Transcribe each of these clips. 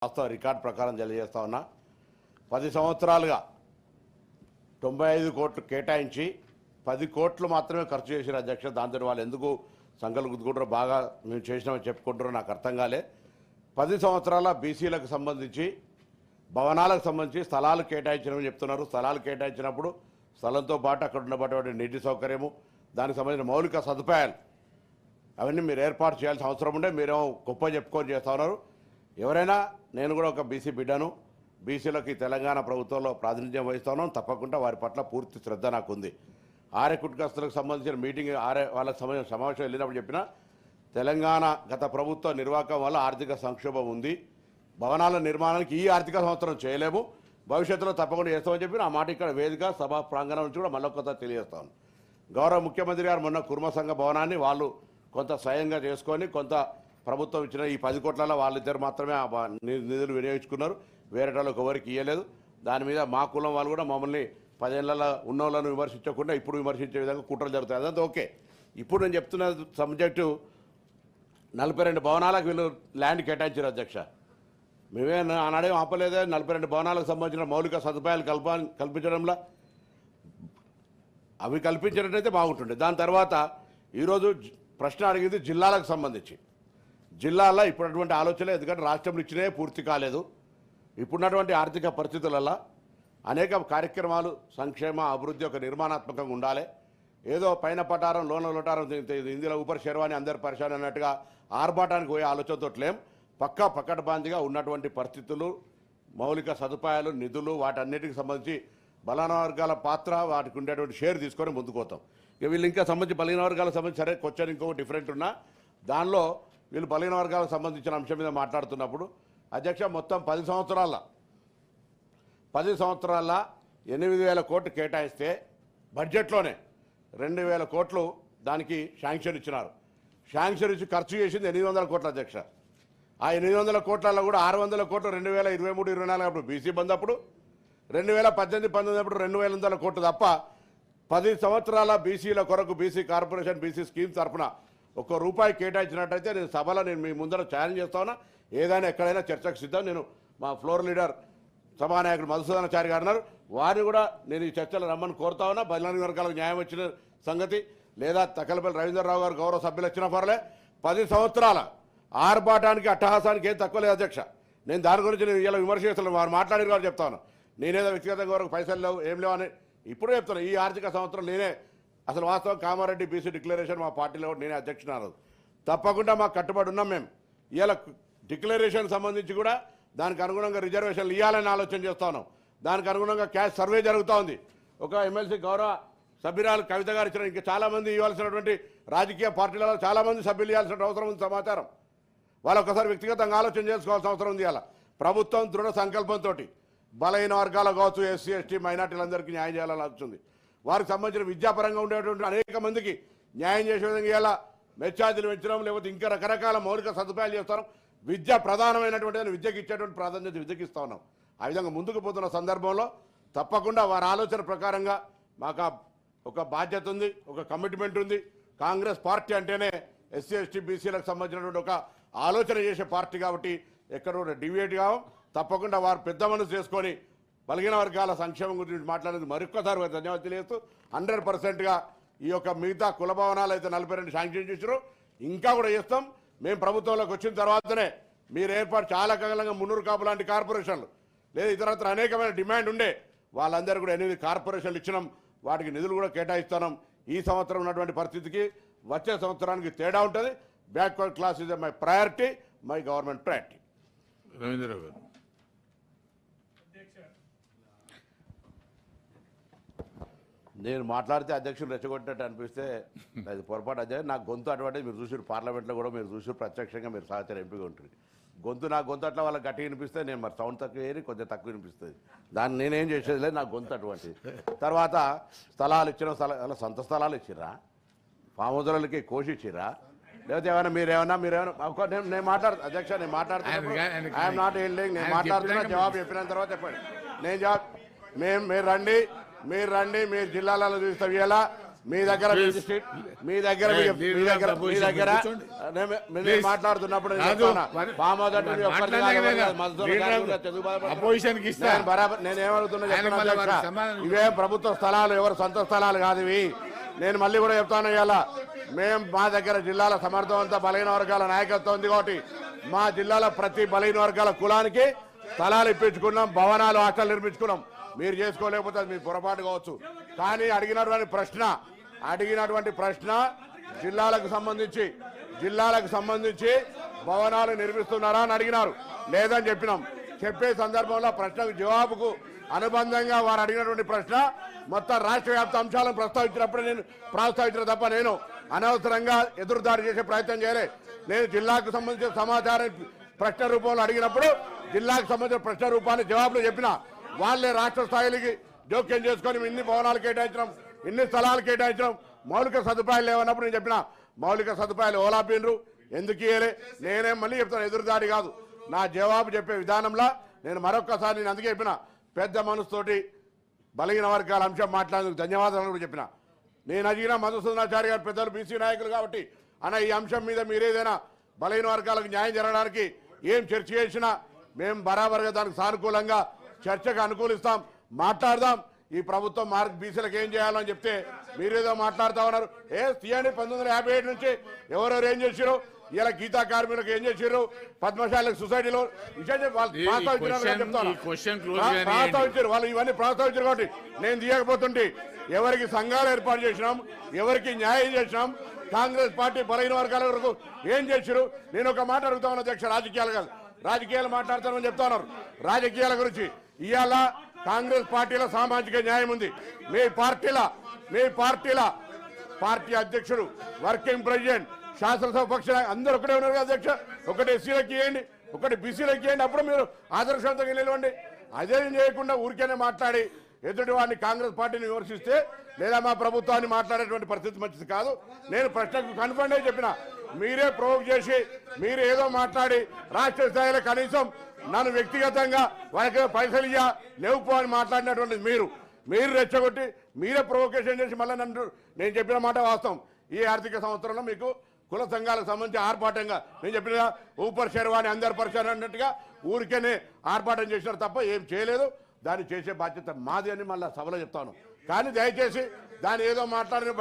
వాస్తవ రికార్డ్ ప్రకారం తెలియజేస్తా ఉన్నా 10 సంవత్సరాలుగా 95 కోట్లు కేటాయించి 10 కోట్లు మాత్రమే ఖర్చు చేసిన అధ్యక్ష. దాంతో వాళ్ళు ఎందుకు సంఘాలు గుద్దుకుంటారో బాగా మేము చేసినామని చెప్పుకుంటారో నాకు అర్థం కాలే. 10 సంవత్సరాల బీసీలకు సంబంధించి భవనాలకు సంబంధించి స్థలాలు కేటాయించినని చెప్తున్నారు. స్థలాలు కేటాయించినప్పుడు స్థలంతో పాటు అక్కడ ఉన్నటువంటి నీటి సౌకర్యము, దానికి సంబంధించిన మౌలిక సదుపాయాలు అవన్నీ మీరు ఏర్పాటు చేయాల్సిన అవసరం ఉండే. మీరేమో గొప్ప చెప్పుకొని చేస్తూ ఉన్నారు. ఎవరైనా, నేను కూడా ఒక బీసీ బిడ్డను, బీసీలకి తెలంగాణ ప్రభుత్వంలో ప్రాతినిధ్యం వహిస్తా ఉన్నాను. తప్పకుండా వారి పట్ల పూర్తి శ్రద్ధ నాకు ఉంది. ఆర్య కుటుంబస్తులకు సంబంధించిన మీటింగ్ వాళ్ళకి సంబంధించిన సమావేశం వెళ్ళినప్పుడు చెప్పిన తెలంగాణ గత ప్రభుత్వ నిర్వాహకం వల్ల ఆర్థిక సంక్షోభం ఉంది. భవనాల నిర్మాణానికి ఈ ఆర్థిక సంవత్సరం చేయలేము, భవిష్యత్తులో తప్పకుండా చేస్తామని చెప్పి ఆ మాట ఇక్కడ వేదిక సభా ప్రాంగణం నుంచి కూడా మళ్ళొకత తెలియజేస్తాను. గౌరవ ముఖ్యమంత్రి గారు మొన్న కుర్మ సంఘ భవనాన్ని వాళ్ళు కొంత స్వయంగా చేసుకొని కొంత ప్రభుత్వం ఇచ్చిన ఈ 10 కోట్లలో వాళ్ళిద్దరు మాత్రమే నిధులు వినియోగించుకున్నారు. వేరేటోళ్ళకి ఎవరికి ఇవ్వలేదు. దాని మీద మా కులం వాళ్ళు కూడా మమ్మల్ని 10 ఏళ్లలో ఉన్నోళ్ళను విమర్శించకుండా ఇప్పుడు విమర్శించే విధంగా కుట్రలు జరుగుతాయి. అదంతా ఓకే. ఇప్పుడు నేను చెప్తున్న సబ్జెక్టు 42 భవనాలకు వీళ్ళు ల్యాండ్ కేటాయించారు అధ్యక్ష. మేమే ఆనాడేం ఆపలేదే. 42 భవనాలకు సంబంధించిన మౌలిక సదుపాయాలు కల్పించడంలో అవి కల్పించినట్టయితే బాగుంటుండే. దాని తర్వాత ఈరోజు ప్రశ్న అడిగింది జిల్లాలకు సంబంధించి. జిల్లాల్లో ఇప్పుడున్నటువంటి ఆలోచనలే, ఎందుకంటే రాష్ట్రంలో ఇచ్చినే పూర్తి కాలేదు. ఇప్పుడున్నటువంటి ఆర్థిక పరిస్థితులలో అనేక కార్యక్రమాలు సంక్షేమ అభివృద్ధి ఒక నిర్మాణాత్మకంగా ఉండాలి. ఏదో పైన పటారం లోన లోటారం ఇందులో ఊపర్ శర్వాణి అందరు పరిశాన్ అన్నట్టుగా ఆర్భాటానికి పోయే ఆలోచనతో లేం. పక్కడబందిగా ఉన్నటువంటి పరిస్థితులు, మౌలిక సదుపాయాలు, నిధులు, వాటన్నిటికి సంబంధించి బలహీన వర్గాల పాత్ర, వాటికి ఉండేటువంటి షేర్ తీసుకొని ముందుకు పోతాం. ఇక వీళ్ళు ఇంకా సంబంధించి బలహీన వర్గాలకు సంబంధించి సరే క్వశ్చన్ ఇంకొక డిఫరెంట్ ఉన్నా దానిలో వీళ్ళు బలహీన వర్గాలకు సంబంధించిన అంశం మీద మాట్లాడుతున్నప్పుడు అధ్యక్ష మొత్తం 10 సంవత్సరాల 8,000 కోట్లు కేటాయిస్తే బడ్జెట్లోనే 2,000 కోట్లు దానికి శాంక్షన్ ఇచ్చినారు. శాంక్షన్ ఇచ్చి ఖర్చు చేసింది 800 కోట్ల అధ్యక్ష. ఆ 800 కోట్లలో కూడా 600 కోట్లు 2023-24 అప్పుడు బీసీ బంద్ అప్పుడు, 2018-19 అప్పుడు 2,000 కోట్లు తప్ప 10 సంవత్సరాల బీసీల కొరకు బీసీ కార్పొరేషన్ బీసీ స్కీమ్ తరఫున ₹1 కేటాయించినట్టయితే నేను సభలో మీ ముందర ఛాలెంజ్ చేస్తా ఉన్నా. ఏదైనా ఎక్కడైనా చర్చకు సిద్ధం. నేను మా ఫ్లోర్ లీడర్ సభానాయకుడు మధుసూదనాచారి గారు అన్నారు, వారిని కూడా నేను ఈ చర్చలు రమ్మని కోరుతా ఉన్నా. బలహీన వర్గాలకు న్యాయం వచ్చిన సంగతి లేదా తక్కలపల్లి రవీంద్రరావు గారు గౌరవ సభ్యులు వచ్చిన పర్లే. 10 సంవత్సరాల ఆర్భాటానికి అట్టహాసానికి ఏం తక్కువ లేదు అధ్యక్ష. నేను దాని గురించి నేను ఇలా విమర్శ చేస్తున్నాను. వారు మాట్లాడిన వారు చెప్తా ఉన్నా. నేనేదో వ్యక్తిగతంగా వరకు పైసలు లేవు ఏం లేవు అని ఇప్పుడు చెప్తాను. ఈ ఆర్థిక సంవత్సరం నేనే అసలు వాస్తవం కామారెడ్డి బీసీ డిక్లరేషన్ మా పార్టీలో నేనే అధ్యక్షుడు. తప్పకుండా మాకు కట్టుబడి ఉన్నాం. మేము ఇవాళ డిక్లరేషన్ సంబంధించి కూడా దానికి అనుగుణంగా రిజర్వేషన్లు ఇవ్వాలని ఆలోచన చేస్తా ఉన్నాం. దానికి అనుగుణంగా క్యాష్ సర్వే జరుగుతూ ఉంది. ఒక ఎమ్మెల్సీ గౌరవ సభ్యురాలు కవిత గారు ఇచ్చిన ఇంకా చాలామంది ఇవ్వాల్సినటువంటి రాజకీయ పార్టీలలో చాలామంది సభ్యులు ఇవ్వాల్సిన అవసరం ఉంది. సమాచారం వాళ్ళు ఒకసారి వ్యక్తిగతంగా ఆలోచన చేసుకోవాల్సిన అవసరం ఉంది. ఇలా ప్రభుత్వం దృఢ సంకల్పంతో బలహీన వర్గాలు కావచ్చు, ఎస్సీ ఎస్టీ మైనార్టీలందరికీ న్యాయం చేయాలని ఆలోచింది. వారికి సంబంధించిన విద్యాపరంగా ఉండేటువంటి అనేక మందికి న్యాయం చేసే విధంగా ఇలా మెచ్చార్జీలు పెంచడం, లేకపోతే ఇంకా రకరకాల మౌలిక సదుపాయాలు చేస్తాం. విద్య ప్రధానమైనటువంటి విద్యకి ఇచ్చేటువంటి ప్రాధాన్యత విద్యకి ఇస్తా ఉన్నాం. ఆ విధంగా ముందుకు పోతున్న సందర్భంలో తప్పకుండా వారి ఆలోచన ప్రకారంగా మాకు ఒక బాధ్యత ఉంది, ఒక కమిట్మెంట్ ఉంది. కాంగ్రెస్ పార్టీ అంటేనే ఎస్సీ ఎస్టీ బీసీలకు సంబంధించినటువంటి ఒక ఆలోచన చేసే పార్టీ కాబట్టి ఎక్కడ కూడా డివియేట్ కావం. తప్పకుండా వారు పెద్ద మనసు చేసుకొని బలహీన వర్గాల సంక్షేమం గురించి మాట్లాడేది మరొక్కసారి ధన్యవాదాలు తెలియజేస్తూ 100%గా ఈ యొక్క మిగతా కుల భవనాలు అయితే 42 శాంక్షన్ చేశారు, ఇంకా కూడా చేస్తాం. మేము ప్రభుత్వంలోకి వచ్చిన తర్వాతనే మీరు ఏర్పాటు చాలా కాలంగా మున్నూరు కాపు లాంటి కార్పొరేషన్లు లేదా ఇతరత్ర అనేకమైన డిమాండ్ ఉండే వాళ్ళందరూ కూడా 8 కార్పొరేషన్లు ఇచ్చినాం. వాటికి నిధులు కూడా కేటాయిస్తున్నాం. ఈ సంవత్సరం ఉన్నటువంటి పరిస్థితికి వచ్చే సంవత్సరానికి తేడా ఉంటుంది. Backward class is my priority, my government priority. Ravindra Rao గారు నేను మాట్లాడితే అధ్యక్షులు రెచ్చగొట్టినట్టు అనిపిస్తే అది పొరపాటు. అధ్యక్షుడు నాకు గొంతు అటువంటిది మీరు చూసారు, పార్లమెంట్లో కూడా మీరు చూసారు, ప్రత్యక్షంగా మీరు సహచర ఎంపీగా ఉంటుంది. నా గొంతు అట్లా వాళ్ళకి గట్టిగా వినిపిస్తే నేను మరి సౌండ్ తక్కువ వేయని కొంచెం తక్కువ వినిపిస్తుంది. దాన్ని నేనేం చేసేది లేదు, నాకు గొంతు అటువంటిది. తర్వాత స్థలాలు ఇచ్చిన సొంత స్థలాలు ఇచ్చిర్రా, ఫామ్ హౌజులకి కోసి ఇచ్చిర్రా, లేకపోతే ఏమైనా మీరేమన్నా నేను మాట్లాడుతా అధ్యక్ష, నేను మాట్లాడుతున్నా. ఐఎమ్ నాట్ ఎల్డింగ్, నేను మాట్లాడుతున్నా. జవాబు చెప్పిన తర్వాత చెప్పండి. నేను జవాబు మీరు రండి మీరు జిల్లాలలో చూస్తాం. ఇలా మీ దగ్గర మీ దగ్గర నేను మాట్లాడుతున్నప్పుడు ఫామ్ హౌస్ అంటే అపోజిషన్ కి ఇస్తా నేను ఏమడుగుతున్నా ఇవే ప్రభుత్వ స్థలాలు, ఎవరు సొంత స్థలాలు కాదు ఇవి. నేను మళ్ళీ కూడా చెప్తాను, ఇవాళ మేము మా దగ్గర జిల్లాల సమర్థవంత బలహీన వర్గాల నాయకత్వం ఉంది కాబట్టి మా జిల్లాలో ప్రతి బలహీన వర్గాల కులానికి స్థలాలు ఇప్పించుకున్నాం, భవనాలు, హాస్టల్ నిర్మించుకున్నాం. మీరు చేసుకోలేకపోతే అది మీ పొరపాటు కావచ్చు. కానీ అడిగినటువంటి ప్రశ్న జిల్లాలకు సంబంధించి భవనాలు నిర్మిస్తున్నారా అని అడిగినారు. లేదని చెప్పినాం. చెప్పే సందర్భంలో ప్రశ్నకు జవాబుకు అనుబంధంగా వారు అడిగినటువంటి ప్రశ్న మొత్తం రాష్ట్ర వ్యాప్త అంశాలను ప్రస్తావించినప్పుడు నేను ప్రస్తావించిన తప్ప నేను అనవసరంగా ఎదురుదాడి చేసే ప్రయత్నం చేయలే. నేను జిల్లాకు సంబంధించిన సమాచారం ప్రశ్న రూపంలో అడిగినప్పుడు జిల్లాకు సంబంధించిన ప్రశ్న రూపాన్ని జవాబులు చెప్పిన వాళ్ళే రాష్ట్ర స్థాయికి జోక్యం చేసుకొని ఇన్ని భవనాలు కేటాయించడం, ఇన్ని స్థలాలు కేటాయించడం, మౌలిక సదుపాయాలు లేవన్నప్పుడు నేను చెప్పిన మౌలిక సదుపాయాలు ఓలాపిన్రు ఎందుకు ఇయ్యలే. నేనేం మళ్ళీ చెప్తాను, ఎదురుదాడి కాదు. నా జవాబు చెప్పే విధానంలో నేను మరొక్కసారి నేను అందుకే చెప్పిన పెద్ద మనసుతోటి బలహీన వర్గాల అంశం మాట్లాడేందుకు ధన్యవాదాలు కూడా చెప్పిన. నేను అడిగిన మధుసూదనాచారి గారు పెద్దలు బీసీ నాయకులు కాబట్టి అన్న ఈ అంశం మీద మీరేదైనా బలహీన వర్గాలకు న్యాయం జరగడానికి ఏం చర్చ చేసినా మేము బరాబర్గా దానికి సానుకూలంగా చర్చకు అనుకూలిస్తాం, మాట్లాడదాం. ఈ ప్రభుత్వం బీసీలకు ఏం చేయాలని చెప్తే మీరేదో మాట్లాడుతా ఉన్నారు. తీయండి 1957 నుంచి ఎవరెవరు ఏం చేశారు, ఇలా గీతా కార్మికులకు ఏం చేశారు, పద్మశాలకు సొసైటీలో ప్రస్తావించారు. వాళ్ళు ఇవన్నీ ప్రస్తావించారు కాబట్టి నేను తీయకపోతుంటే ఎవరికి సంఘాలు ఏర్పాటు చేసినాం, ఎవరికి న్యాయం చేసినాం, కాంగ్రెస్ పార్టీ బలహీన వర్గాల వరకు ఏం చేశారు. నేను ఒక మాట అడుగుతా ఉన్నా అధ్యక్ష, రాజకీయాలు కాదు, రాజకీయాలు మాట్లాడతామని చెప్తా ఉన్నారు. రాజకీయాల గురించి ఇవాళ కాంగ్రెస్ పార్టీలో సామాజిక న్యాయం ఉంది. మీ పార్టీల పార్టీ అధ్యక్షుడు, వర్కింగ్ ప్రెసిడెంట్, శాసనసభ పక్ష అందరూ ఒకటే ఉన్నారు కదా అధ్యక్ష. ఒకటి ఎస్సీలకు ఇవ్వండి, ఒకటి బీసీలకు ఇవ్వండి, అప్పుడు మీరు ఆదర్శవంతంగా నిలవండి. అదేం చేయకుండా ఊరికేనే మాట్లాడి ఎదుటి వాడిని కాంగ్రెస్ పార్టీని విమర్శిస్తే లేదా మా ప్రభుత్వాన్ని మాట్లాడేటువంటి పరిస్థితి మంచిది కాదు. నేను ప్రశ్నకు కన్ఫర్మ్ అయి చెప్పిన, మీరే ప్రొవోక్ చేసి మీరు ఏదో మాట్లాడి రాష్ట్ర స్థాయిలో కనీసం నన్ను వ్యక్తిగతంగా వాళ్ళకి పైసలు ఇయ్యా లేవుపో అని మాట్లాడినటువంటి మీరు రెచ్చగొట్టి మీరే ప్రొవోకేషన్ చేసి మళ్ళీ నేను చెప్పిన మాట వాస్తవం. ఈ ఆర్థిక సంవత్సరంలో మీకు కుల సంఘాలకు సంబంధించి ఆర్భాటంగా నేను చెప్పిన ఊపర్ శర్వాణి అందరు పరిచయం అన్నట్టుగా ఊరికేనే ఆర్భాటం చేసినారు తప్ప ఏం చేయలేదు. దాన్ని చేసే బాధ్యత మాది అని మళ్ళీ సభలో చెప్తాను. కానీ దయచేసి దాన్ని ఏదో మాట్లాడిన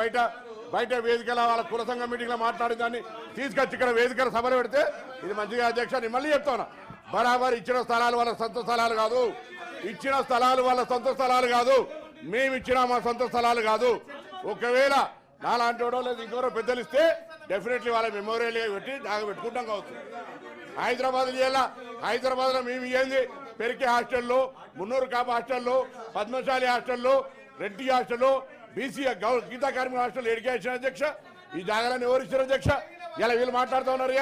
బయట వేదికల వాళ్ళ కుల సంఘం మీటింగ్లో మాట్లాడిన దాన్ని తీసుకొచ్చి ఇక్కడ వేదికల సభలో పెడితే ఇది మంచిగా అధ్యక్ష. నేను మళ్ళీ చెప్తాను, బరాబర్ ఇచ్చిన స్థలాలు వాళ్ళ సొంత స్థలాలు కాదు, మేము ఇచ్చిన మా సొంత స్థలాలు కాదు. ఒకవేళ నాలాంటి వాడో లేదు ఇంకెవరో పెద్దలు ఇస్తే డెఫినెట్లీ వాళ్ళ మెమోరియల్ పెట్టి దాకా పెట్టుకుంటాం కావచ్చు. హైదరాబాద్లో మేము ఇయ్యింది పెరికి హాస్టల్లో, మున్నూరు కాపు హాస్టల్లో, పద్మశాలి హాస్టల్లో, రెడ్డి హాస్టల్లో, బీసీ గీతా కార్మిక హాస్టల్ ఎడ్యుకేషన్ అధ్యక్ష. ఈ జాగాలను ఎవరు ఇచ్చారు అధ్యక్ష? ఇలా వీళ్ళు మాట్లాడుతూ ఉన్నారు.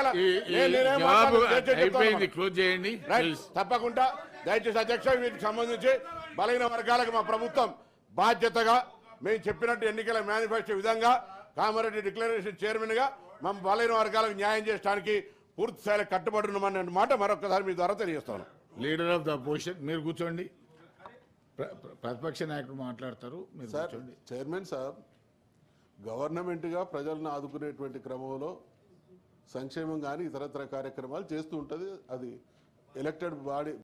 తప్పకుండా దయచేసి అధ్యక్ష వీటికి సంబంధించి బలహీన వర్గాలకు మా ప్రభుత్వం బాధ్యతగా మేము చెప్పినట్టు ఎన్నికల మేనిఫెస్టో విధంగా కామారెడ్డి డిక్లరేషన్ చైర్మన్ గా మా బలహీన వర్గాలకు న్యాయం చేయడానికి పూర్తి స్థాయిలో కట్టుబడి ఉన్నామన్న మాట మరొకసారి మీ ద్వారా తెలియజేస్తాను. లీడర్ ఆఫ్ ద అపోజిషన్ మీరు కూర్చోండి, ప్రతిపక్ష నాయకుడు మాట్లాడతారు. మీరు కూర్చోండి. చైర్మన్ సార్, గవర్నమెంట్గా ప్రజలను ఆదుకునేటువంటి క్రమంలో సంక్షేమం కానీ ఇతరత్ర కార్యక్రమాలు చేస్తూ ఉంటుంది. అది ఎలక్టెడ్ బాడీ